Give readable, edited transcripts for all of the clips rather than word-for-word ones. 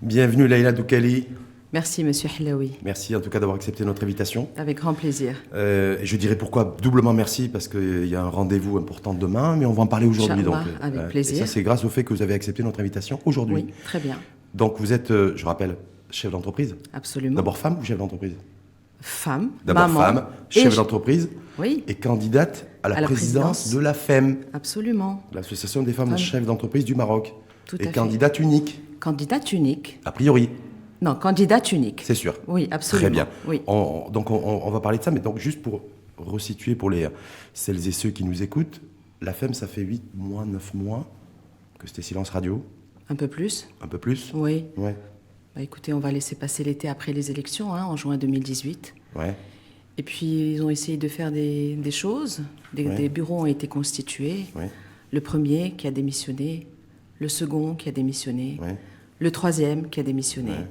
Bienvenue Leïla Doukali. Merci Monsieur Hilaoui. Merci en tout cas d'avoir accepté notre invitation. Avec grand plaisir. Je dirais pourquoi doublement merci, parce qu'il y a un rendez-vous important demain, mais on va en parler aujourd'hui. Donc, avec plaisir. Et ça c'est grâce au fait que vous avez accepté notre invitation aujourd'hui. Oui, très bien. Donc vous êtes, je rappelle, chef d'entreprise. Absolument. D'abord femme ou chef d'entreprise? Femme, d'abord maman, femme, chef d'entreprise, oui, et candidate à la présidence de la FEM. Absolument. L'Association des femmes chefs d'entreprise du Maroc. Tout et à candidate unique. Candidate unique. A priori. Non, candidate unique. C'est sûr. Oui, absolument. Très bien. Oui. Donc on va parler de ça, mais donc juste pour resituer pour celles et ceux qui nous écoutent, la FEM, ça fait 8 mois, 9 mois que c'était silence radio. Un peu plus. Un peu plus? Oui. Ouais. Bah, écoutez, on va laisser passer l'été après les élections, en juin 2018. Ouais. Et puis, ils ont essayé de faire des choses. Des bureaux ont été constitués. Ouais. Le premier qui a démissionné, le second qui a démissionné, Ouais. le troisième qui a démissionné. Ouais.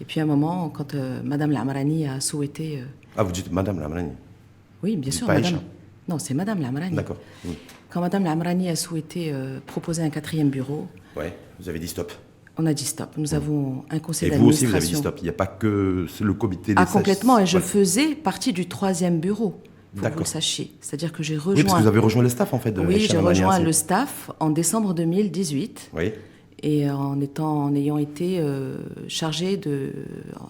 Et puis, à un moment, quand Madame Lamrani a souhaité... Ah, vous dites Madame Lamrani? Oui, bien sûr, pas Madame. Aïcha. Non, c'est Madame Lamrani. D'accord. Quand Madame Lamrani a souhaité proposer un quatrième bureau, Ouais, vous avez dit stop. on a dit stop. Nous avons un conseil Et vous aussi, d'administration. vous avez dit stop. Il n'y a pas que le comité des Ah, complètement. Et je Ouais. faisais partie du troisième bureau, pour que vous D'accord. le sachiez. C'est-à-dire que j'ai Oui, rejoint... parce que vous avez rejoint le staff, en fait, de Oui, Aïcha j'ai Lamrani, rejoint hein, le staff en décembre 2018. Oui. Et en ayant été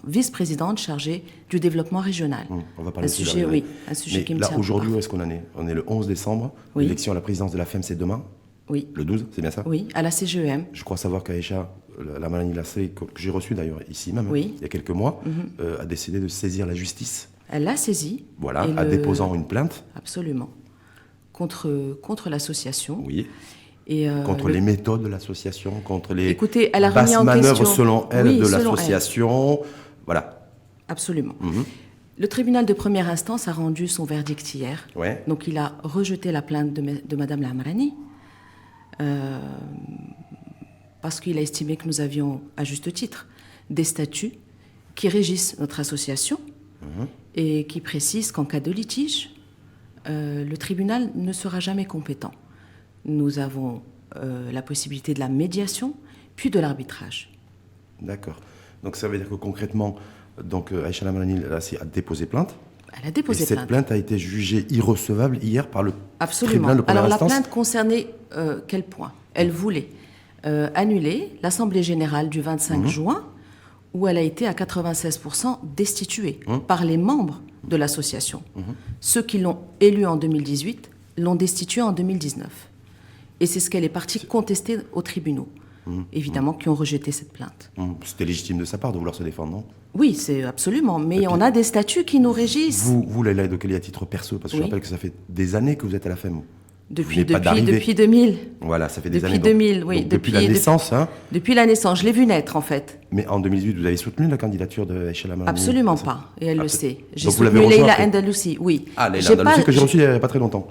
vice-présidente chargée du développement régional. On va parler un sujet, oui, un sujet qui me là, tient. aujourd'hui, où est-ce qu'on en est? On est le 11 décembre. Oui. L'élection à la présidence de la FEM, c'est demain. Oui, Le 12, c'est bien ça? oui, à la CGEM. Je crois savoir qu'Aïcha Lamrani Lassé, que j'ai reçu d'ailleurs ici même, Oui. il y a quelques mois, a décidé de saisir la justice. Elle l'a saisi. Voilà, Et en déposant une plainte. Absolument. Contre l'association. Oui. Et Contre les méthodes de l'association, contre les Écoutez, elle a remis basses en manœuvres question... selon elle Oui, de selon l'association. Voilà. Absolument. Le tribunal de première instance a rendu son verdict hier. Ouais. Donc il a rejeté la plainte de Madame Lamrani parce qu'il a estimé que nous avions, à juste titre, des statuts qui régissent notre association et qui précisent qu'en cas de litige, le tribunal ne sera jamais compétent. Nous avons la possibilité de la médiation, puis de l'arbitrage. D'accord. Donc ça veut dire que concrètement, Aïcha Lamrani Lassé a déposé plainte. Elle a déposé Et cette plainte a été jugée irrecevable hier par le tribunal de première Alors instance. la plainte concernait quel point? Elle voulait annuler l'Assemblée générale du 25 juin, où elle a été à 96% destituée par les membres de l'association. Ceux qui l'ont élue en 2018 l'ont destituée en 2019. Et c'est ce qu'elle est partie contester aux tribunaux, évidemment, qui ont rejeté cette plainte. C'était légitime de sa part de vouloir se défendre, non? Oui, c'est absolument. Mais on a des statuts qui nous régissent. Vous Leïla Doukali, à titre perso, parce que je Oui. rappelle que ça fait des années que vous êtes à la FEM. Depuis 2000. Voilà, ça fait des Depuis années. 2000, oui. Donc, depuis la naissance, hein. Depuis la naissance. Je l'ai vu naître, en fait. Mais en 2018, vous avez soutenu la candidature de Aïcha Lamrani? Absolument pas. Et elle le sait. J'ai Donc vous l'avez soutenu rejoint Leïla après Andalousi, oui. Ah, Leïla J'ai Andalousi, pas- que j'ai reçu il n'y a pas très longtemps.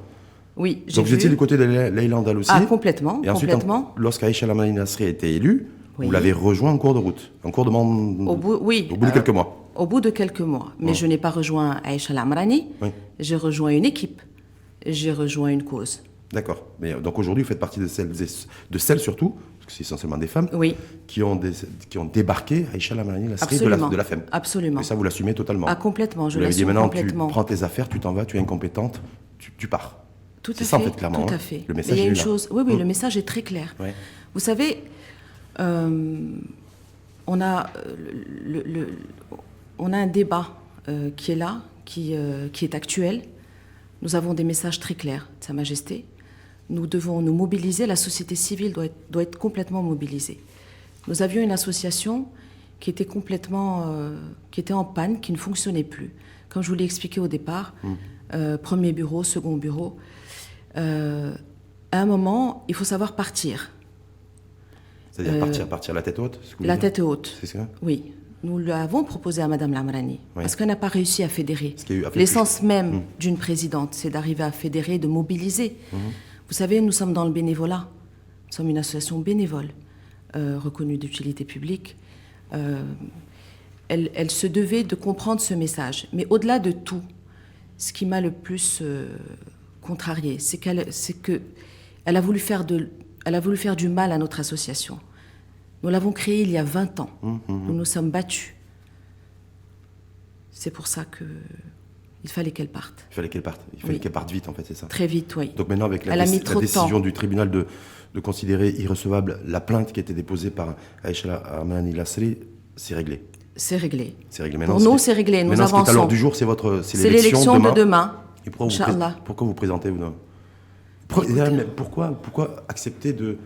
Oui, j'ai Donc vous vu. étiez du côté de Leïla Andalousi. Ah, complètement, Et ensuite, complètement. lorsqu'Aïcha Lamrani Lassé a été élue, Oui. vous l'avez rejoint en cours de route, en cours de Au bout, oui. au bout de quelques mois. Au bout de quelques mois. Mais je n'ai pas rejoint Aïcha Lamrani. Oui. J'ai rejoint une équipe. J'ai rejoint une cause. D'accord. Mais donc aujourd'hui, vous faites partie de celles surtout, parce que c'est essentiellement des femmes, Oui. qui ont débarqué Aïcha Lamrani Lassé Absolument. de la FEM. Absolument. Et ça, vous l'assumez totalement. Ah, complètement. Je Vous l'avez dit l'assume maintenant, complètement. tu prends tes affaires, tu t'en vas, tu es incompétente, tu pars. Tout à C'est fait. ça, en fait, clairement, Tout hein. à fait. Le Mais message il y a est une là. chose. Oui, oui, le message est très clair. Ouais. Vous savez, on a un débat qui est là, qui est actuel. Nous avons des messages très clairs de Sa Majesté. Nous devons nous mobiliser. La société civile doit être complètement mobilisée. Nous avions une association qui était qui était en panne, qui ne fonctionnait plus. Comme je vous l'ai expliqué au départ, premier bureau, second bureau. À un moment, il faut savoir partir. C'est-à-dire partir la tête haute, ce que vous La voulez dire tête haute. C'est ça? Oui. Nous l'avons proposé à Madame Lamrani, parce qu'elle n'a pas réussi à fédérer. Ce qui a fait L'essence même d'une présidente, c'est d'arriver à fédérer, de mobiliser. Vous savez, nous sommes dans le bénévolat. Nous sommes une association bénévole, reconnue d'utilité publique. Elle se devait de comprendre ce message. Mais au-delà de tout, ce qui m'a le plus contrariée, c'est qu'elle a voulu faire du mal à notre association. Nous l'avons créée il y a 20 ans. Nous nous sommes battus. C'est pour ça qu'il fallait qu'elle parte. Il fallait qu'elle parte. Il fallait qu'elle parte vite, en fait, c'est ça. Très vite, oui. Donc maintenant, avec la décision du tribunal de considérer irrecevable la plainte qui a été déposée par Aïcha Amani Lasri, c'est réglé. C'est réglé. C'est réglé. Maintenant, pour nous, c'est réglé. Nous avançons. Ce qui est à l'ordre du jour, c'est l'élection de demain. Et pourquoi vous présentez pourquoi accepter de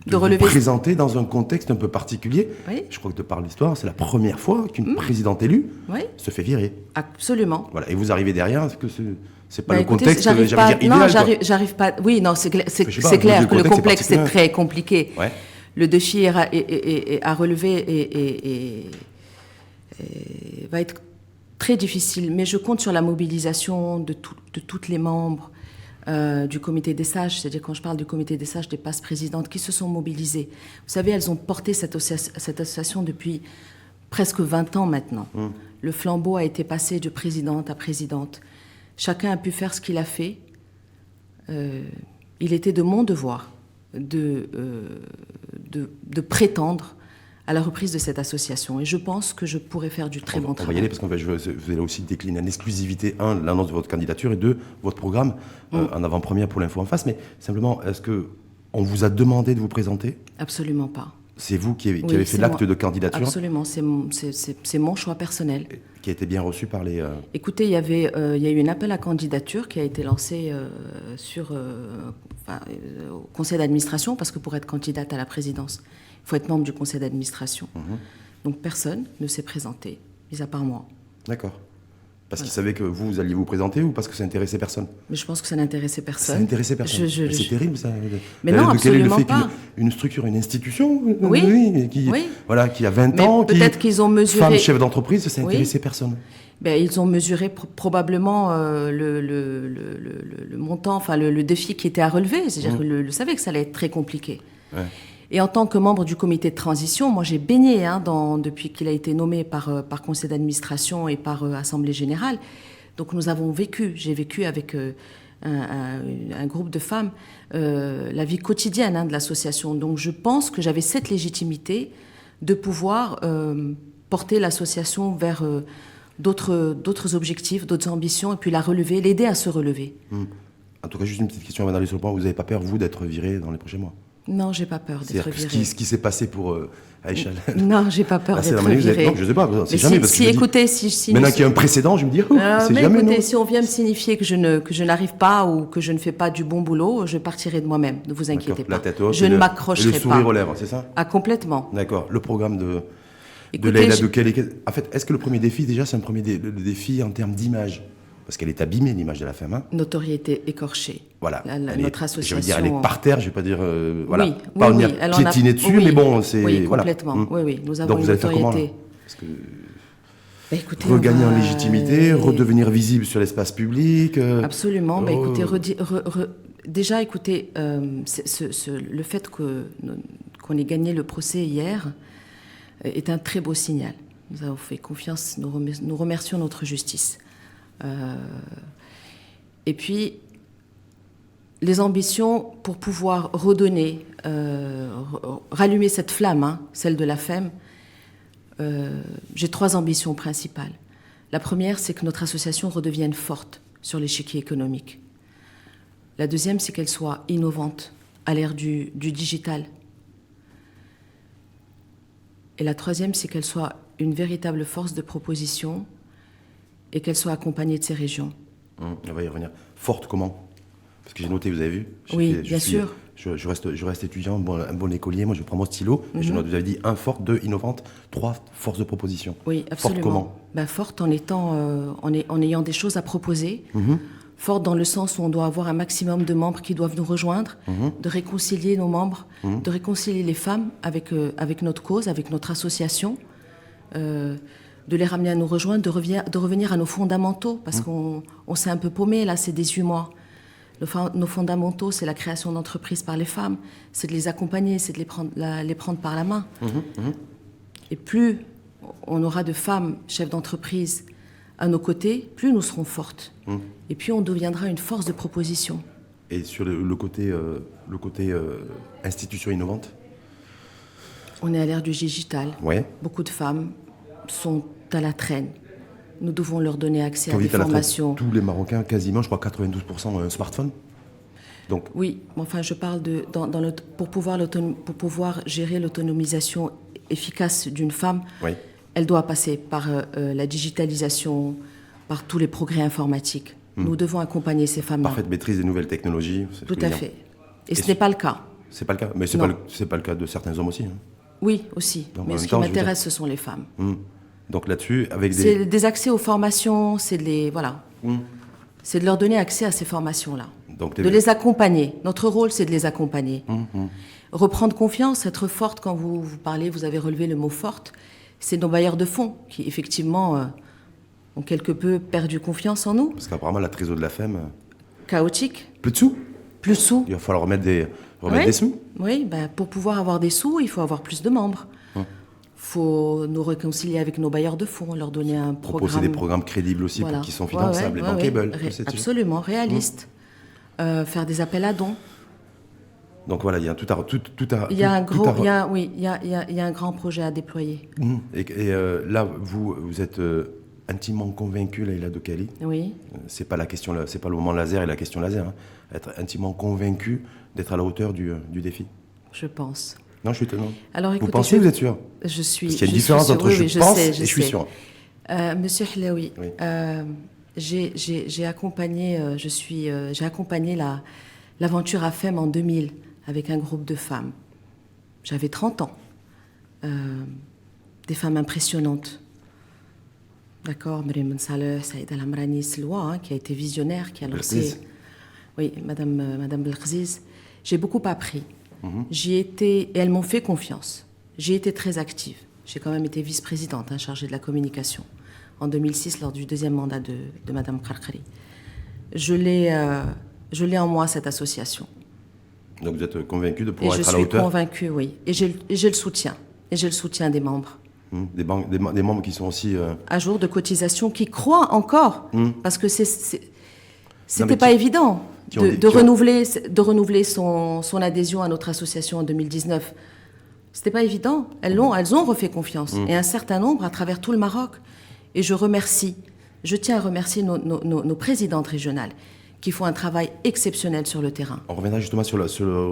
vous présenter dans un contexte un peu particulier? Je crois que de par l'histoire, c'est la première fois qu'une présidente élue se fait virer. Absolument. Voilà. Et vous arrivez derrière, est-ce que c'est pas le contexte, j'allais dire, idéal? Non, j'arrive pas. Oui, non, c'est clair que le complexe c'est très compliqué. Ouais. Le défi à relever va être très difficile, mais je compte sur la mobilisation de toutes les membres du comité des sages, c'est-à-dire quand je parle du comité des sages, des passes présidentes qui se sont mobilisées. Vous savez, elles ont porté cette association depuis presque 20 ans maintenant. Le flambeau a été passé de présidente à présidente. Chacun a pu faire ce qu'il a fait. Il était de mon devoir de prétendre à la reprise de cette association. Et je pense que je pourrais faire du très bon travail. On va y aller parce qu'en fait, vous allez aussi décliner en exclusivité, l'annonce de votre candidature et votre programme en avant-première pour l'info en face. Mais simplement, est-ce qu'on vous a demandé de vous présenter? Absolument pas. C'est vous qui avez fait l'acte de candidature? Absolument, c'est mon choix personnel. Qui a été bien reçu par les... Écoutez, il y a eu un appel à candidature qui a été lancé au conseil d'administration, parce que pour être candidate à la présidence, il faut être membre du conseil d'administration. Donc personne ne s'est présenté, mis à part moi. D'accord. Parce qu'ils savaient que vous alliez vous présenter ou parce que ça n'intéressait personne? Mais je pense que ça n'intéressait personne. Ça n'intéressait personne. C'est terrible, ça. Mais non, absolument le fait pas. Une structure, une institution, qui a 20 ans, peut-être qu'ils ont mesuré... Femme chef d'entreprise, ça n'intéressait personne. Ils ont mesuré probablement le montant, enfin le défi qui était à relever. C'est-à-dire qu'ils savaient que ça allait être très compliqué. Ouais. Et en tant que membre du comité de transition, moi j'ai baigné depuis qu'il a été nommé par conseil d'administration et par assemblée générale. Donc nous avons j'ai vécu avec un groupe de femmes la vie quotidienne de l'association. Donc je pense que j'avais cette légitimité de pouvoir porter l'association vers d'autres objectifs, d'autres ambitions, et puis la relever, l'aider à se relever. En tout cas, juste une petite question avant d'aller sur le point. Vous n'avez pas peur, vous, d'être viré dans les prochains mois? Non, j'ai pas peur d'être virée. Ce qui s'est passé pour Aïcha. Non, j'ai pas peur d'être virée. Non, je sais pas. C'est jamais. Maintenant qu'il y a un précédent, je me dis. Écoutez, si on vient me signifier que je n'arrive pas ou que je ne fais pas du bon boulot, je partirai de moi-même. Ne vous inquiétez pas. La tête haute. Je ne m'accrocherai pas. Le sourire aux lèvres, c'est ça? Ah, complètement. D'accord. Le programme de Leïla Doukéli. En fait, est-ce que le premier défi, déjà, c'est un premier défi en termes d'image? Parce qu'elle est abîmée, l'image de la femme. Notoriété écorchée. Voilà. Notre association... Je veux dire, elle est par terre, je ne vais pas dire... pas venir piétiner dessus, mais bon, c'est... Oui, complètement. Oui, nous avons une notoriété. Parce que regagner en légitimité, redevenir visible sur l'espace public... Absolument. Déjà, écoutez, le fait qu'on ait gagné le procès hier est un très beau signal. Nous avons fait confiance, nous remercions notre justice. Et puis, les ambitions pour pouvoir redonner, rallumer cette flamme, celle de la femme, j'ai 3 ambitions principales. La première, c'est que notre association redevienne forte sur l'échiquier économique. La deuxième, c'est qu'elle soit innovante à l'ère du digital. Et la troisième, c'est qu'elle soit une véritable force de proposition et qu'elle soit accompagnée de ces régions. On va y revenir. Forte comment? Parce que j'ai noté, vous avez vu? Oui, bien sûr. Je reste étudiant, un bon écolier, moi je prends mon stylo, et je note, vous avez dit 1, forte, 2, innovante, 3, force de proposition. Oui, absolument. Forte en ayant des choses à proposer, forte dans le sens où on doit avoir un maximum de membres qui doivent nous rejoindre, de réconcilier nos membres, de réconcilier les femmes avec notre cause, avec notre association, de les ramener à nous rejoindre, de revenir à nos fondamentaux, parce qu'on s'est un peu paumé, là, ces 18 mois. Nos fondamentaux, c'est la création d'entreprises par les femmes, c'est de les accompagner, c'est de les prendre par la main. Et plus on aura de femmes chefs d'entreprise à nos côtés, plus nous serons fortes. Et puis on deviendra une force de proposition. Et sur le côté institution innovante? On est à l'ère du digital. Ouais. Beaucoup de femmes sont à la traîne. Nous devons leur donner accès Quand à vous des dites à la traite, formations. tous les Marocains, quasiment, je crois 92% ont un smartphone. Donc, Oui, enfin, je parle de pour pouvoir gérer l'autonomisation efficace d'une femme. oui. Elle doit passer par la digitalisation, par tous les progrès informatiques. Nous devons accompagner ces femmes-là. Parfaite maîtrise des nouvelles technologies. c'est ce Tout que je à veux dire. fait. Et ce n'est pas le cas. C'est pas le cas. Mais c'est Non. pas le cas de certains hommes aussi. Hein. Oui, aussi. Donc, en Mais même ce qui temps, je veux m'intéresse, ce sont les femmes. Donc là-dessus, avec des... C'est des accès aux formations, c'est de les... Voilà. C'est de leur donner accès à ces formations-là. Donc, De les accompagner. Notre rôle, c'est de les accompagner. Reprendre confiance, être forte, quand vous parlez, vous avez relevé le mot forte, c'est nos bailleurs de fonds qui, effectivement, ont quelque peu perdu confiance en nous. Parce qu'apparemment, la trésor de la femme, Chaotique, plus de sous. plus de sous. Il va falloir remettre des Oui. sous. Oui, ben, pour pouvoir avoir des sous, il faut avoir plus de membres. Il faut nous réconcilier avec nos bailleurs de fonds, leur donner un programme. Proposer des programmes crédibles aussi Voilà. pour qui sont Ouais, finançables, ouais, et ouais, bankable. ouais. c'est dessus. Absolument, réaliste. Faire des appels à dons. Donc voilà, il y a tout à... Il y a un tout gros, à- il y a, oui, il y a un grand projet à déployer. Et là, vous êtes intimement convaincu, Leïla Dokali. Oui. C'est pas la question, c'est pas le moment laser et la question laser. Hein. Être intimement convaincu d'être à la hauteur du défi. Je pense. Non, je suis étonnant. Alors, Vous écoutez, pensez, vous êtes sûr? Je suis. Parce qu'il y a une je suis différence sûre, entre oui, je oui, pense sais, et je suis sais. sûr. Monsieur Hlaoui, Oui. j'ai accompagné, j'ai accompagné l'aventure AFEM en 2000 avec un groupe de femmes. J'avais 30 ans. Des femmes impressionnantes. D'accord, Maryam Saleh, Saïda Lamrani Sloa, qui a été visionnaire, qui a lancé. Belkhiz. Oui, Madame Belkhiz. J'ai beaucoup appris. J'y étais, et elles m'ont fait confiance. J'ai été très active. J'ai quand même été vice-présidente, chargée de la communication, en 2006, lors du deuxième mandat de Madame Karkari. Je l'ai en moi, cette association. Donc vous êtes convaincu de Et pouvoir je être à la suis hauteur. convaincue, oui. Et j'ai le soutien. Et j'ai le soutien des membres. Des membres qui sont aussi... À jour de cotisation, qui croient encore. Parce que mais c'était pas évident qui ont dit- de renouveler son adhésion à notre association en 2019. C'était pas évident. Elles ont refait confiance. Et un certain nombre à travers tout le Maroc. Et je tiens à remercier nos présidentes régionales qui font un travail exceptionnel sur le terrain. On reviendra justement sur la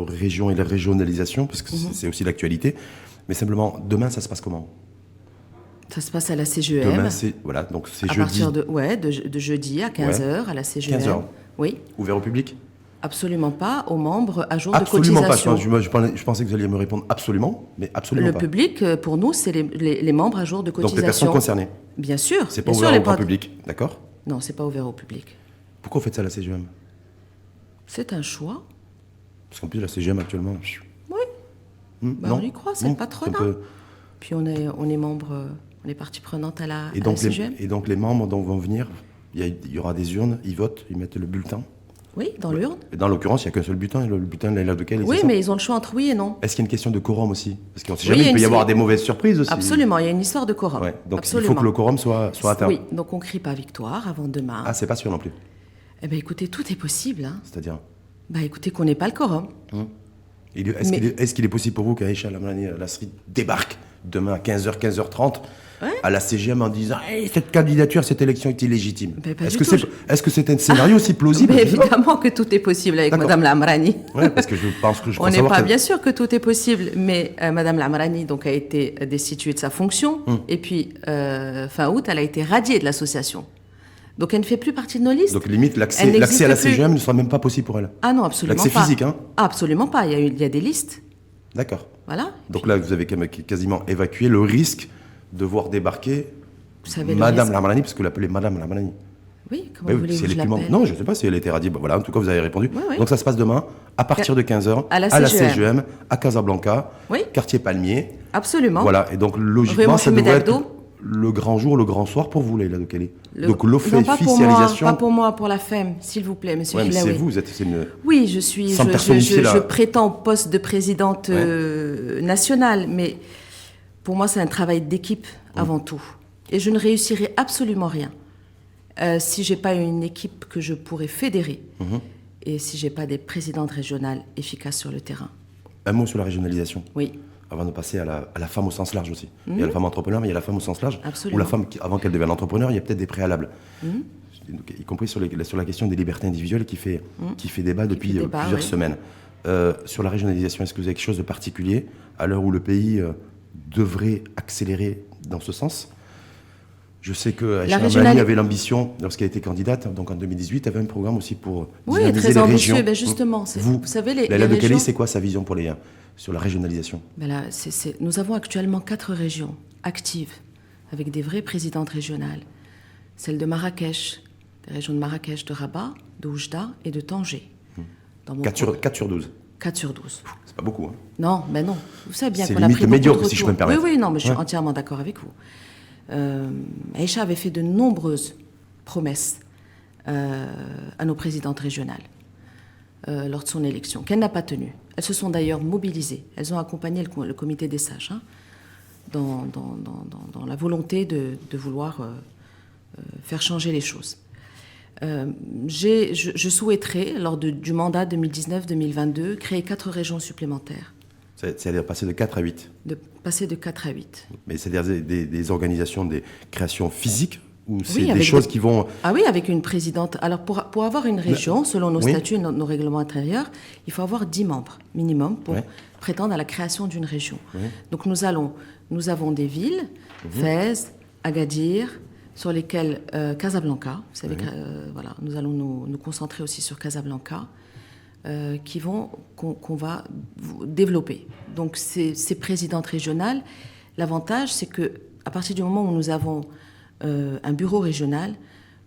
région et la régionalisation, parce que c'est aussi l'actualité. Mais simplement, demain, ça se passe comment? Ça se passe à la CGEM. Demain, c'est voilà, donc c'est à jeudi, partir de jeudi à 15h à la CGEM. 15 heures. Oui, ouvert au public? absolument pas aux membres à jour Absolument de pas. cotisation. Je pensais que vous alliez me répondre absolument, mais absolument Le pas. public, pour nous, c'est les membres à jour de Donc cotisation. les personnes concernées. Bien sûr. C'est pas bien ouvert sûr, au grand les public, d'accord? Non, c'est pas ouvert au public. Pourquoi vous faites ça à la CGM? C'est un choix. Parce qu'en plus, la CGM actuellement... Oui. Bah, non on y croit, c'est Non, le patronat. un peu- Puis on est membre, on est partie prenante à la Et CGM. donc les membres dont vont venir, il y aura des urnes, ils votent, ils mettent le bulletin. Oui, dans l'urne. Et dans l'occurrence, il n'y a qu'un seul bulletin, et le bulletin de Leïla Dokali. Oui, mais ils ont le choix entre oui et non. Est-ce qu'il y a une question de quorum aussi? Parce qu'on ne sait Oui, jamais, il y a il peut y une- avoir des mauvaises surprises aussi. Absolument, il y a une histoire de quorum. Ouais, donc Absolument. il faut que le quorum soit atteint. Oui, donc on crie pas victoire avant demain. Ah, c'est pas sûr non plus. Eh bien, écoutez, tout est possible. Hein. C'est-à-dire, Bah, écoutez, qu'on n'ait pas le quorum. est-ce qu'il est possible pour vous qu'Aïcha Lamrani Lasri débarque demain à 15h, 15h30 à la CGM en disant hey, cette candidature, cette élection est illégitime? Ben, pas Est-ce du que tout. est-ce que c'est un scénario aussi plausible? Mais Je sais pas. évidemment que tout est possible avec D'accord. Madame Lamrani. Ouais, parce que je pense que je On pense n'est savoir pas, que- bien sûr que tout est possible, mais Madame Lamrani donc, a été destituée de sa fonction, et puis fin août, elle a été radiée de l'association. Donc elle ne fait plus partie de nos listes. Donc limite, Elle l'accès n'existe à la plus. CGM ne sera même pas possible pour elle. Ah non, absolument pas. L'accès physique, hein? Absolument pas, il y a des listes. D'accord. Voilà. Donc là, vous avez quasiment évacué le risque de voir débarquer Vous savez, le Madame risque. Lamrani, parce que vous l'appelez Madame Lamrani. Oui, comment Bah oui, voulez-vous si que elle je est plus membre- l'appelle Non, je ne sais pas si elle a été radiée. Bah voilà, en tout cas, vous avez répondu. Oui, oui. Donc ça se passe demain, à partir de 15h, À la CGM, CGM. à Casablanca, Oui. quartier Palmier. Absolument. Voilà, et donc Rue logiquement, ça Mohamed devrait être Abdo. le grand jour, le grand soir pour vous, Leïla Dokali. Donc Non, pas pour moi, l'officialisation... pas pour moi, pour la FEM, s'il vous plaît, monsieur Ouais, mais Hilaoui. c'est vous êtes... c'est une- Oui, Sans personnifier la- je prétends au poste de présidente nationale, mais pour moi, c'est un travail d'équipe avant tout. Et je ne réussirai absolument rien si j'ai pas une équipe que je pourrais fédérer et si j'ai pas des présidentes régionales efficaces sur le terrain. Un mot sur la régionalisation. Oui. avant de passer à la femme au sens large aussi. Il y a la femme entrepreneur, mais il y a la femme au sens large. Absolument. Ou la femme, avant qu'elle devienne entrepreneur, il y a peut-être des préalables. Y compris sur la question des libertés individuelles qui fait débat depuis plusieurs semaines. Sur la régionalisation, est-ce que vous avez quelque chose de particulier à l'heure où le pays devrait accélérer dans ce sens? Je sais que Aïcha Amani avait l'ambition, lorsqu'elle était candidate, donc en 2018, elle avait un programme aussi pour dynamiser les régions. Oui, très ambitieux. Justement, vous savez, les régions... régions... c'est quoi sa vision sur la régionalisation? Là, nous avons actuellement 4 régions actives, avec des vraies présidentes régionales. Celle de Marrakech, les régions de Marrakech, de Rabat, de Oujda et de Tanger. 4 sur 12. 4 sur 12. C'est pas beaucoup. Hein. Non, mais non. Vous savez bien qu'on a pris médiocre, si je peux me permettre. Oui, non, mais je suis entièrement d'accord avec vous. Aïcha avait fait de nombreuses promesses à nos présidentes régionales lors de son élection, qu'elle n'a pas tenues. Elles se sont d'ailleurs mobilisées. Elles ont accompagné le comité des sages dans la volonté de vouloir faire changer les choses. Je souhaiterais, lors du mandat 2019-2022, créer 4 régions supplémentaires. C'est-à-dire passer de 4 à 8 Passer de 4 à 8. Mais c'est-à-dire des organisations, des créations physiques ou c'est des choses qui vont... Ah oui, avec une présidente. Alors, pour avoir une région, selon nos statuts et nos règlements intérieurs, il faut avoir 10 membres minimum pour prétendre à la création d'une région. Donc, nous avons des villes, Fès, Agadir, sur lesquelles Casablanca, vous savez, voilà, nous allons nous concentrer aussi sur Casablanca, qu'on va développer. Donc ces présidentes régionales, l'avantage c'est qu'à partir du moment où nous avons un bureau régional,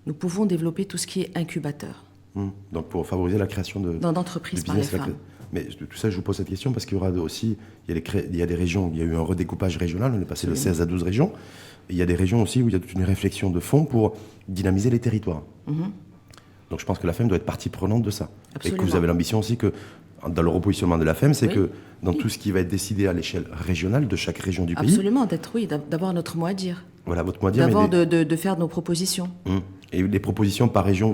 nous pouvons développer tout ce qui est incubateur. Donc pour favoriser la création d'entreprises par les femmes. Mais tout ça, je vous pose cette question parce qu'il y aura aussi, il y a des régions où il y a eu un redécoupage régional, on est passé de 16 à 12 régions. Et il y a des régions aussi où il y a toute une réflexion de fond pour dynamiser les territoires. Donc je pense que la FEM doit être partie prenante de ça. Absolument. Et que vous avez l'ambition aussi que, dans le repositionnement de la FEM, c'est que dans tout ce qui va être décidé à l'échelle régionale de chaque région du pays... Absolument, d'avoir notre mot à dire. Voilà, votre mot à dire. De faire nos propositions. Et les propositions par région,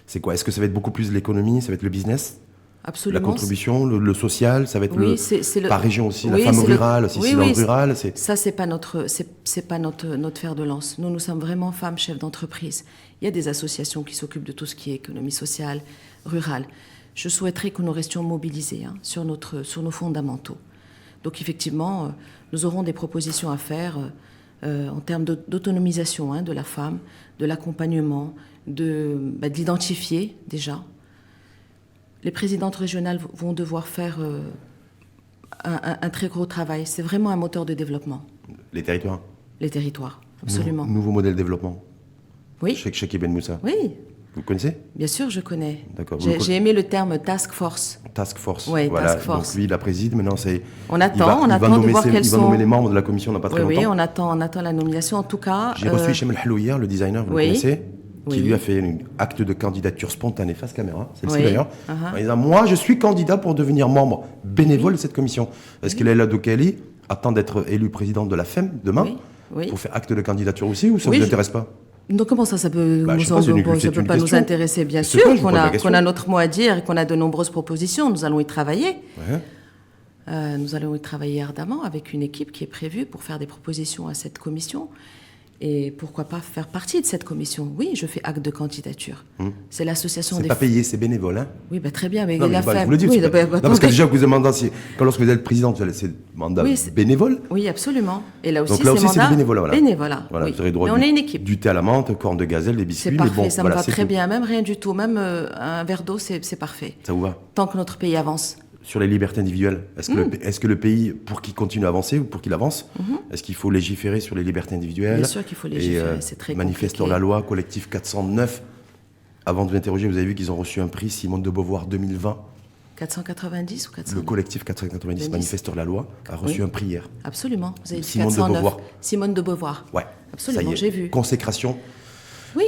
c'est quoi? Est-ce que ça va être beaucoup plus l'économie, ça va être le business? Absolument. La contribution, le social, ça va être par région aussi, la femme rurale, rurale. Ça, c'est pas notre fer de lance. Nous sommes vraiment femmes chefs d'entreprise. Il y a des associations qui s'occupent de tout ce qui est économie sociale, rurale. Je souhaiterais que nous restions mobilisés sur nos fondamentaux. Donc effectivement, nous aurons des propositions à faire en termes d'autonomisation de la femme, de l'accompagnement, de l'identifier déjà. Les présidentes régionales vont devoir faire un très gros travail. C'est vraiment un moteur de développement. Les territoires? Les territoires, absolument. Nouveau modèle de développement? Oui. Cheikh Ben Moussa? Oui. Vous connaissez? Bien sûr, je connais. D'accord. J'ai aimé le terme task force. Task force. Oui, voilà. task force. Donc lui, il la préside. Maintenant, on attend de voir quels sont... Il va nommer les membres de la commission dans pas très longtemps. Oui, on attend la nomination. En tout cas... J'ai reçu Hichem El Halou hier, le designer, vous le connaissez, qui lui a fait un acte de candidature spontanée face caméra, celle-ci d'ailleurs, en disant « Moi, je suis candidat pour devenir membre bénévole de cette commission. » Est-ce que Laila Doukali attend d'être élue présidente de la FEM demain pour faire acte de candidature aussi, ou ça ne vous intéresse pas? Donc comment ça peut pas nous intéresser? Bien sûr qu'on a notre mot à dire et qu'on a de nombreuses propositions. Nous allons y travailler. Nous allons y travailler ardemment avec une équipe qui est prévue pour faire des propositions à cette commission. Et pourquoi pas faire partie de cette commission? Oui, je fais acte de candidature. C'est l'association des... C'est pas payé, c'est bénévole, hein? Oui, très bien, mais non, la je vous le dis, parce que déjà, vous demandez, lorsque vous êtes présidente, c'est mandat bénévole. Oui, absolument. Et là aussi, donc là aussi, c'est bénévolat. Bénévolat, voilà, vous aurez droit on est une équipe. Du thé à la menthe, corne de gazelle, des biscuits. C'est parfait, ça me va très bien. Même rien du tout, même un verre d'eau, c'est parfait. Ça vous va? Tant que notre pays avance. Sur les libertés individuelles, est-ce que le pays, pour qu'il continue à avancer ou pour qu'il avance, est-ce qu'il faut légiférer sur les libertés individuelles? Bien sûr qu'il faut légiférer, c'est très compliqué. Manifestant la loi, collectif 409. Avant de vous interroger, vous avez vu qu'ils ont reçu un prix Simone de Beauvoir 2020. 490 ou 400? Le collectif 490, Manifesteur la loi, a reçu un prix hier. Absolument, vous avez dit Simone 409. De Beauvoir. Simone de Beauvoir. Ouais. Absolument, j'ai vu. Consécration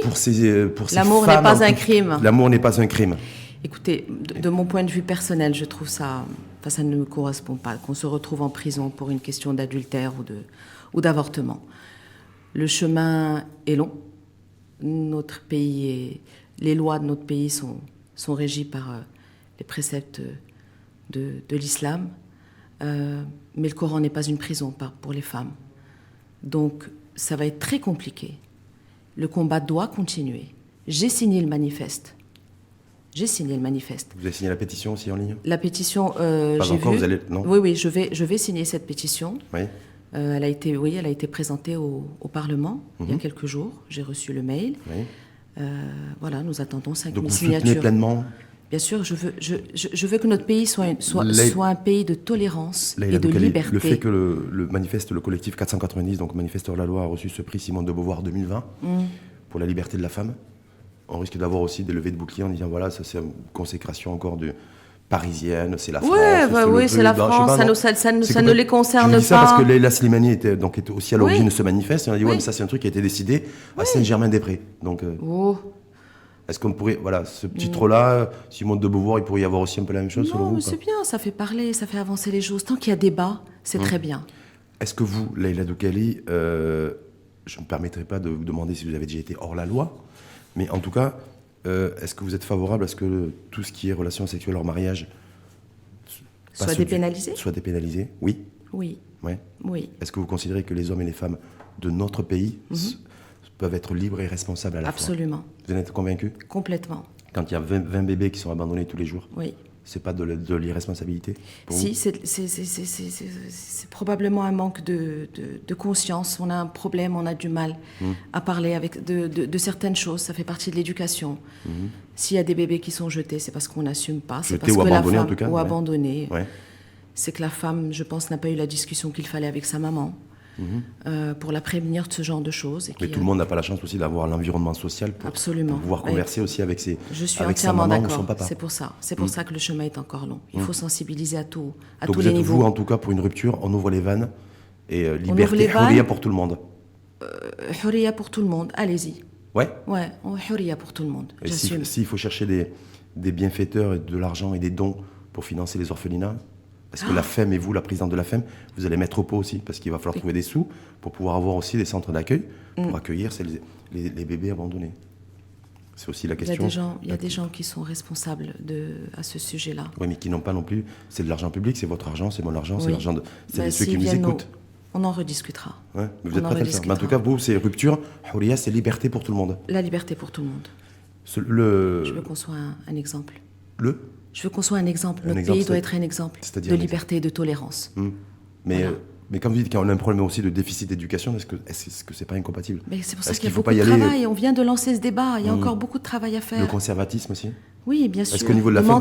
pour ces L'amour n'est pas un crime. L'amour n'est pas un crime. Écoutez, de mon point de vue personnel, je trouve ça ne me correspond pas, qu'on se retrouve en prison pour une question d'adultère ou d'avortement. Le chemin est long. Notre pays les lois de notre pays sont régies par les préceptes de l'islam. Mais le Coran n'est pas une prison pour les femmes. Donc, ça va être très compliqué. Le combat doit continuer. J'ai signé le manifeste. J'ai signé le manifeste. Vous avez signé la pétition aussi en ligne? La pétition, pas j'ai encore, vu. Vous allez... Non. Oui, je vais signer cette pétition. Oui. Elle a été présentée au Parlement il y a quelques jours. J'ai reçu le mail. Oui. Voilà, nous attendons 5 000 Donc vous signatures. soutenez pleinement? Bien sûr, je veux que notre pays soit un pays de tolérance et de liberté. Le fait que le manifeste, le collectif 490, donc Manifeste hors la loi, a reçu ce prix Simone de Beauvoir 2020 pour la liberté de la femme, on risque d'avoir aussi des levées de boucliers en disant voilà, ça c'est une consécration encore parisienne, c'est la France. Oui, c'est la France, ça ne les concerne pas. Je dis ça parce que Leïla Slimani était aussi à l'origine de ce manifeste. Et on a dit ouais, mais ça c'est un truc qui a été décidé à Saint-Germain-des-Prés. Donc, est-ce qu'on pourrait, voilà, ce titre-là, Simone de Beauvoir, il pourrait y avoir aussi un peu la même chose selon vous? Non, c'est bien, ça fait parler, ça fait avancer les choses. Tant qu'il y a débat, c'est très bien. Est-ce que vous, Leïla Doukhali, je ne me permettrai pas de vous demander si vous avez déjà été hors la loi, mais en tout cas, est-ce que vous êtes favorable à ce que tout ce qui est relations sexuelles hors mariage soit dépénalisé? Soit dépénalisé, oui. Oui. Ouais. Oui. Est-ce que vous considérez que les hommes et les femmes de notre pays peuvent être libres et responsables à la fois? Absolument. Vous en êtes convaincu? Complètement. Quand il y a 20 bébés qui sont abandonnés tous les jours, oui. C'est pas de l'irresponsabilité? Si, c'est probablement un manque de conscience. On a un problème, on a du mal à parler de certaines choses. Ça fait partie de l'éducation. S'il y a des bébés qui sont jetés, c'est parce qu'on n'assume pas. C'est parce que la femme, en tout cas, ou abandonnés. Ouais. C'est que la femme, je pense, n'a pas eu la discussion qu'il fallait avec sa maman. Pour la prévenir de ce genre de choses. Mais tout le monde n'a pas la chance aussi d'avoir l'environnement social pour pouvoir converser aussi avec sa maman ou son papa. C'est pour ça. C'est pour ça que le chemin est encore long. Il faut sensibiliser à tous les niveaux. Donc vous, en tout cas, pour une rupture, on ouvre les vannes et liberté, hurriya pour tout le monde. Hurriya pour tout le monde, allez-y. Ouais. Ouais, hurriya pour tout le monde, j'assume. S'il faut chercher des bienfaiteurs et de l'argent et des dons pour financer les orphelinats, parce que la FEM et vous, la présidente de la FEM, vous allez mettre au pot aussi, parce qu'il va falloir trouver des sous pour pouvoir avoir aussi des centres d'accueil pour accueillir les bébés abandonnés. C'est aussi la question. Il y a des gens qui sont responsables à ce sujet-là. Oui, mais qui n'ont pas non plus. C'est de l'argent public, c'est votre argent, c'est mon argent, c'est l'argent de ceux qui nous écoutent. On en rediscutera. Ouais, mais vous êtes prêts à le faire. Mais en tout cas, vous, c'est rupture. Hurriya, c'est liberté pour tout le monde. La liberté pour tout le monde. Je veux qu'on soit un exemple. Je veux qu'on soit un exemple. Notre pays doit être un exemple de liberté et de tolérance. Mais quand vous dites qu'on a un problème aussi de déficit d'éducation, est-ce que c'est pas incompatible? Mais c'est pour ça qu'il y a beaucoup de travail. On vient de lancer ce débat. Il y a encore beaucoup de travail à faire. Le conservatisme aussi? Oui, bien sûr. Est-ce qu'au niveau de la femme,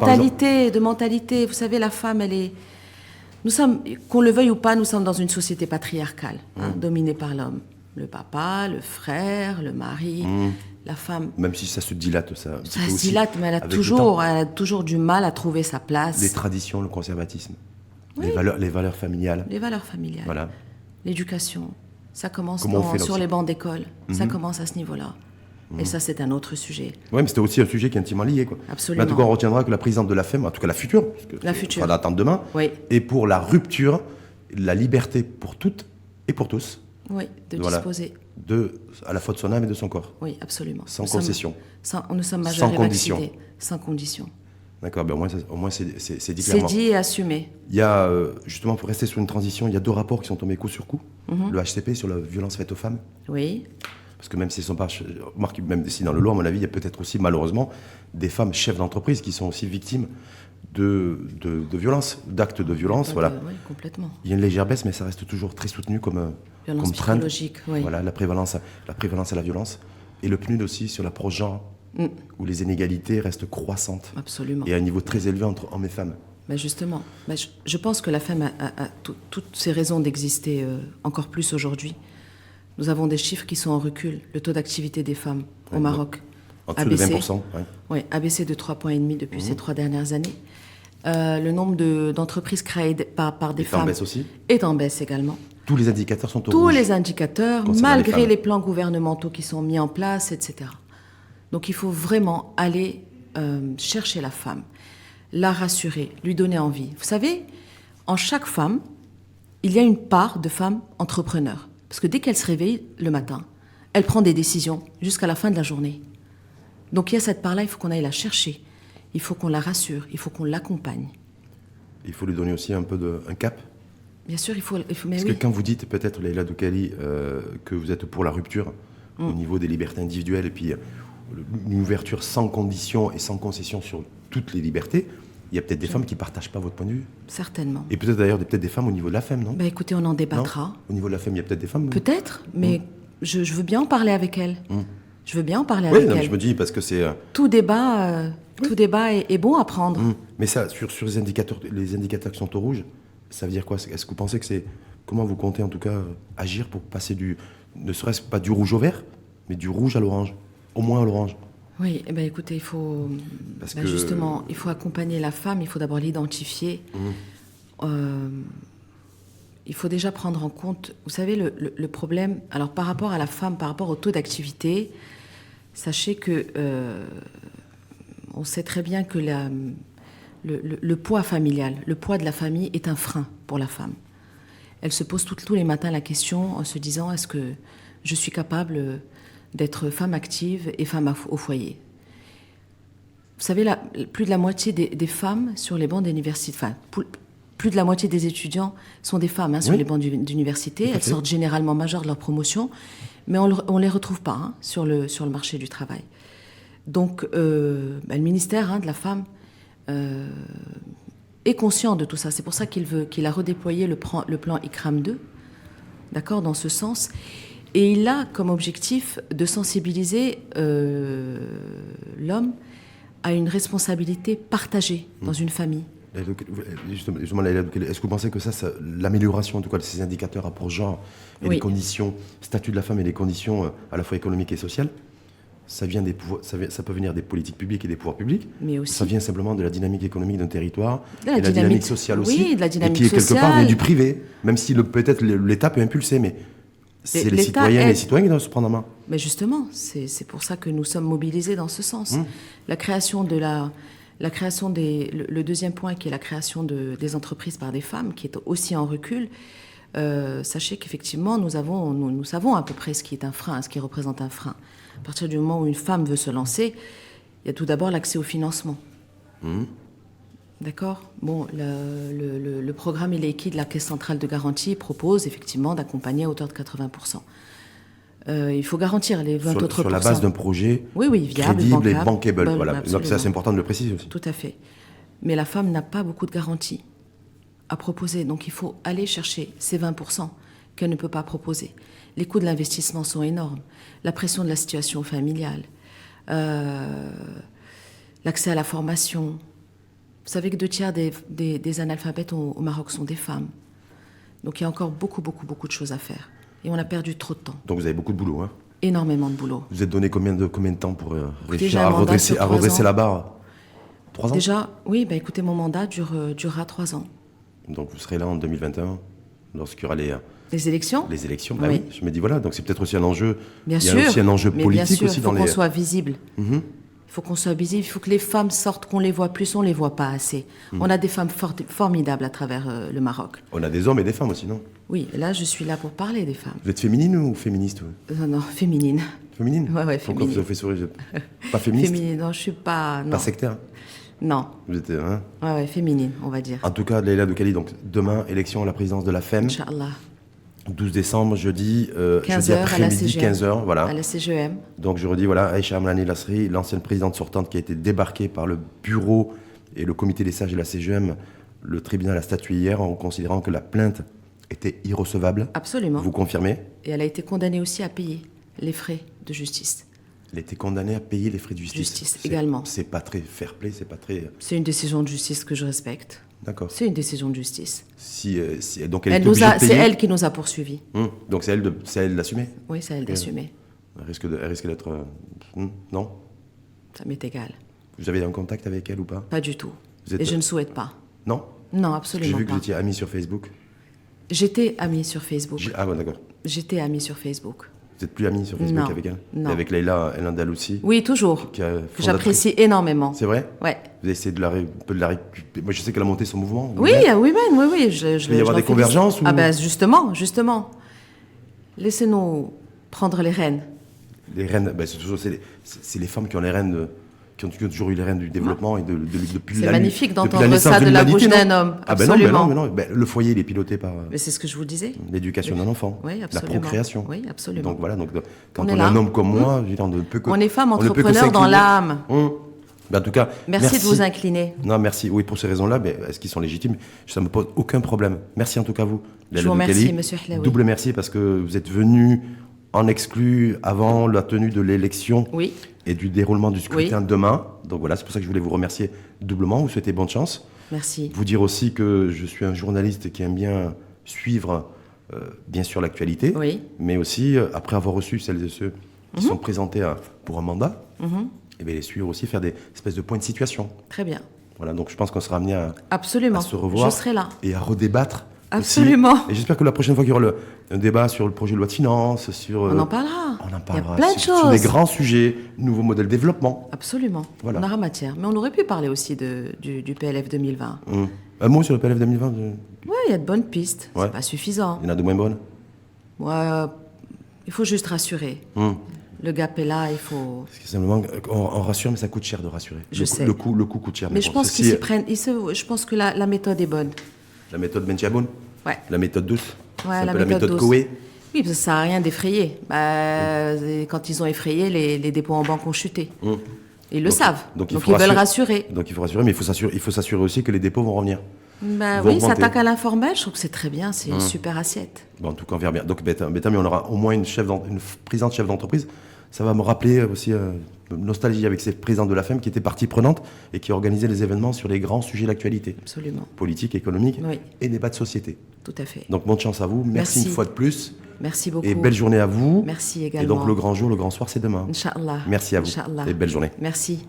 mentalité. Vous savez, la femme, elle est... Nous sommes, qu'on le veuille ou pas, nous sommes dans une société patriarcale, dominée par l'homme. Le papa, le frère, le mari... La femme, même si ça se dilate, ça se dilate, mais elle a toujours du mal à trouver sa place. Les traditions, le conservatisme, les valeurs familiales. Les valeurs familiales. Voilà. L'éducation, ça commence sur les bancs d'école. Ça commence à ce niveau-là. Et ça, c'est un autre sujet. Oui, mais c'était aussi un sujet qui est intimement lié, quoi. Absolument. Mais en tout cas, on retiendra que la présidente de la FEM, en tout cas la future, on va l'attendre demain, est pour la rupture, la liberté pour toutes et pour tous. Oui, disposer. À la fois de son âme et de son corps. Oui, absolument. Sans concession. Nous sommes majeurs et vaccinés. Sans condition. D'accord, ben au moins c'est dit clairement. C'est dit et assumé. Il y a, justement, pour rester sur une transition, il y a 2 rapports qui sont tombés coup sur coup. Le HCP sur la violence faite aux femmes. Oui. Parce que même s'ils ne sont pas... Même si dans le lot, à mon avis, il y a peut-être aussi, malheureusement, des femmes chefs d'entreprise qui sont aussi victimes de violences, d'actes de violence. Voilà. Oui, complètement. Il y a une légère baisse, mais ça reste toujours très soutenu comme violence psychologique, oui. Voilà, la prévalence à la violence. Et le PNUD aussi sur l'approche genre, où les inégalités restent croissantes. Absolument. Et à un niveau très élevé entre hommes et femmes. Ben justement, je pense que la femme a toutes ses raisons d'exister encore plus aujourd'hui. Nous avons des chiffres qui sont en recul. Le taux d'activité des femmes au Maroc en dessous de 20%. Oui, a baissé de 3,5 points depuis ces 3 dernières années. Le nombre d'entreprises créées par des femmes est en baisse également. Tous les indicateurs sont au rouge. Tous les indicateurs, malgré les plans gouvernementaux qui sont mis en place, etc. Donc il faut vraiment aller chercher la femme, la rassurer, lui donner envie. Vous savez, en chaque femme, il y a une part de femme entrepreneur. Parce que dès qu'elle se réveille le matin, elle prend des décisions jusqu'à la fin de la journée. Donc il y a cette part-là, il faut qu'on aille la chercher. Il faut qu'on la rassure, il faut qu'on l'accompagne. Il faut lui donner aussi un peu un cap. Bien sûr, il faut Parce que quand vous dites, peut-être, Leïla Doukhali, que vous êtes pour la rupture au niveau des libertés individuelles et puis une ouverture sans condition et sans concession sur toutes les libertés, il y a peut-être des femmes qui ne partagent pas votre point de vue. Certainement. Et peut-être d'ailleurs peut-être des femmes au niveau de la FEM, non? Écoutez, on en débattra. Non, au niveau de la FEM, il y a peut-être des femmes. Peut-être, mais je veux bien en parler avec elle. Je veux bien en parler avec elle. Je me dis parce que c'est... Tout débat est bon à prendre. Mais ça, sur les indicateurs qui sont au rouge, ça veut dire quoi? Est-ce que vous pensez que c'est... Comment vous comptez en tout cas agir pour passer ne serait-ce pas du rouge au vert, mais du rouge à l'orange, au moins à l'orange? Oui, écoutez, il faut justement, il faut accompagner la femme, il faut d'abord l'identifier. Il faut déjà prendre en compte, vous savez, le problème, alors par rapport à la femme, par rapport au taux d'activité, sachez que on sait très bien que le poids familial, le poids de la famille est un frein pour la femme. Elle se pose tous les matins la question en se disant, est-ce que je suis capable d'être femme active et femme au foyer? Vous savez, plus de la moitié des femmes sur les bancs d'université, plus de la moitié des étudiants sont des femmes sur les bancs d'université. Elles sortent généralement majeures de leur promotion, mais on ne les retrouve pas sur le marché du travail. Donc, le ministère de la femme est conscient de tout ça. C'est pour ça qu'il a redéployé le plan ICRAM 2, d'accord, dans ce sens. Et il a comme objectif de sensibiliser l'homme à une responsabilité partagée dans une famille. Justement, est-ce que vous pensez que l'amélioration en tout cas de ces indicateurs rapport genre et les conditions, statut de la femme et les conditions à la fois économiques et sociales, ça peut venir des politiques publiques et des pouvoirs publics, mais aussi ça vient simplement de la dynamique économique d'un territoire, et la dynamique sociale aussi, oui, de la dynamique et qui est quelque part du privé, même si peut-être l'État peut impulser, mais c'est les citoyennes et les citoyens qui doivent se prendre en main. Mais justement, c'est pour ça que nous sommes mobilisés dans ce sens. La création le deuxième point qui est la création des entreprises par des femmes, qui est aussi en recul. Sachez qu'effectivement, nous savons à peu près ce qui est un frein, ce qui représente un frein. À partir du moment où une femme veut se lancer, il y a tout d'abord l'accès au financement. D'accord ? Bon, le programme ILEKI de la Caisse centrale de garantie propose effectivement d'accompagner à hauteur de 80%. Il faut garantir les 20 autres %. Sur la base d'un projet viable, crédible et bankable. Voilà. Donc ça, c'est important de le préciser aussi. Tout à fait. Mais la femme n'a pas beaucoup de garanties à proposer. Donc il faut aller chercher ces 20% qu'elle ne peut pas proposer. Les coûts de l'investissement sont énormes. La pression de la situation familiale. L'accès à la formation. Vous savez que 2/3 des analphabètes au Maroc sont des femmes. Donc il y a encore beaucoup de choses à faire. Et on a perdu trop de temps. Donc vous avez beaucoup de boulot, hein? Énormément de boulot. Vous êtes donné combien de temps pour réussir à redresser la barre? 3 ans? Déjà, oui, écoutez, mon mandat durera 3 ans. Donc vous serez là en 2021, lorsqu'il y aura les élections? Les élections, oui. Je me dis voilà, donc c'est peut-être aussi un enjeu. Bien sûr. Il y a aussi un enjeu politique aussi dans les... Il faut qu'on soit visible. Il faut qu'on soit visible, il faut que les femmes sortent, qu'on les voit plus, on les voit pas assez. On a des femmes formidables à travers le Maroc. On a des hommes et des femmes aussi, non? Oui, là je suis là pour parler des femmes. Vous êtes féminine ou féministe? Non, féminine. Féminine? Ouais, féminine. Pourquoi vous avez fait sourire? Pas féministe? Féminine, non, je suis pas... Non. Pas sectaire? Non. Vous êtes... Hein? Ouais, féminine, on va dire. En tout cas, Leïla Doukhali, donc demain, élection à la présidence de la FEM. Inch'Allah. 12 décembre, jeudi 15h après-midi, 15h, voilà. À la CGEM. Donc je redis, voilà, Aïcha Amlani Lasri, l'ancienne présidente sortante qui a été débarquée par le bureau et le comité des sages de la CGEM, le tribunal a statué hier en considérant que la plainte était irrecevable. Absolument. Vous confirmez? Et elle a été condamnée aussi à payer les frais de justice. Elle a été condamnée à payer les frais de justice. Justice également. C'est pas très fair play, c'est pas très... C'est une décision de justice que je respecte. D'accord. C'est une décision de justice. Donc c'est elle qui nous a poursuivis. Donc c'est elle d'assumer? Oui, c'est elle d'assumer. Elle risque d'être... non? Ça m'est égal. Vous avez un contact avec elle ou pas? Pas du tout. Et je ne souhaite pas. Non? Non, absolument pas. J'ai vu que vous étiez amie sur Facebook. J'étais amie sur Facebook. Ah bon, d'accord. J'étais amie sur Facebook. Vous n'êtes plus amie sur Facebook avec elle? Non. Et avec Leïla El Andalousi? Oui, toujours. Que j'apprécie énormément. C'est vrai? Ouais. Vous avez essayé de la récupérer? Moi, je sais qu'elle a monté son mouvement. Oui, oui. Il peut y avoir des convergences ou... Ah ben justement. Laissez-nous prendre les rênes. Les rênes, c'est les femmes qui ont les rênes qui ont toujours eu les rênes du développement et depuis C'est magnifique d'entendre ça de la bouche d'un homme. Absolument. Non. Le foyer, il est piloté par mais c'est ce que je vous disais. L'éducation d'un enfant, oui, la procréation. Oui, absolument. Donc voilà, quand on est un homme comme moi, on ne peut que... On est femme entrepreneur dans l'âme. En tout cas, merci de vous incliner. Non, merci. Oui, pour ces raisons-là, est-ce qu'ils sont légitimes? Ça ne me pose aucun problème. Merci en tout cas à vous. Je vous remercie, Monsieur Hlaoui. Double merci parce que vous êtes venu en exclu avant la tenue de l'élection et du déroulement du scrutin demain. Donc voilà, c'est pour ça que je voulais vous remercier doublement. Vous souhaitez bonne chance. Merci. Vous dire aussi que je suis un journaliste qui aime bien suivre, bien sûr, l'actualité, mais aussi, après avoir reçu celles et ceux qui sont présentés pour un mandat, et bien les suivre aussi, faire des espèces de points de situation. Très bien. Voilà, donc je pense qu'on sera amené à se revoir. Je serai là. Et à redébattre. Absolument. Aussi. Et j'espère que la prochaine fois qu'il y aura un débat sur le projet de loi de finances, on en parlera. On en parlera. Il y a plein de choses. Sur des grands sujets, nouveaux modèles de développement. Absolument. Voilà. On aura matière. Mais on aurait pu parler aussi du PLF 2020. Un mot sur le PLF 2020 Oui, il y a de bonnes pistes. C'est pas suffisant. Il y en a de moins bonnes. Il faut juste rassurer. Le gap est là, il faut... Simplement, on rassure, mais ça coûte cher de rassurer. Je sais. Le coût coûte cher. Mais je pense qu'ils s'y prennent. Je pense que la méthode est bonne. La méthode Benchiaboun? Ouais. La méthode douce? La méthode Coué? Oui, parce que ça sert à rien d'effrayer. Quand ils ont effrayé, les dépôts en banque ont chuté. Ils le savent. Donc ils veulent rassurer. Donc il faut rassurer, mais il faut s'assurer aussi que les dépôts vont revenir. Oui, s'attaque à l'informel, je trouve que c'est très bien, c'est une super assiette. En tout cas, on verra bien. Donc, bêta, mais on aura au moins une présidente chef d'entreprise. Ça va me rappeler aussi nostalgie avec ces présidents de la FEM qui étaient partie prenante et qui organisaient les événements sur les grands sujets d'actualité. Absolument. Politique, économique et débat de société. Tout à fait. Donc, bonne chance à vous. Merci une fois de plus. Merci beaucoup. Et belle journée à vous. Merci également. Et donc, le grand jour, le grand soir, c'est demain. Inch'Allah. Merci à vous. Inch'Allah. Et belle journée. Merci.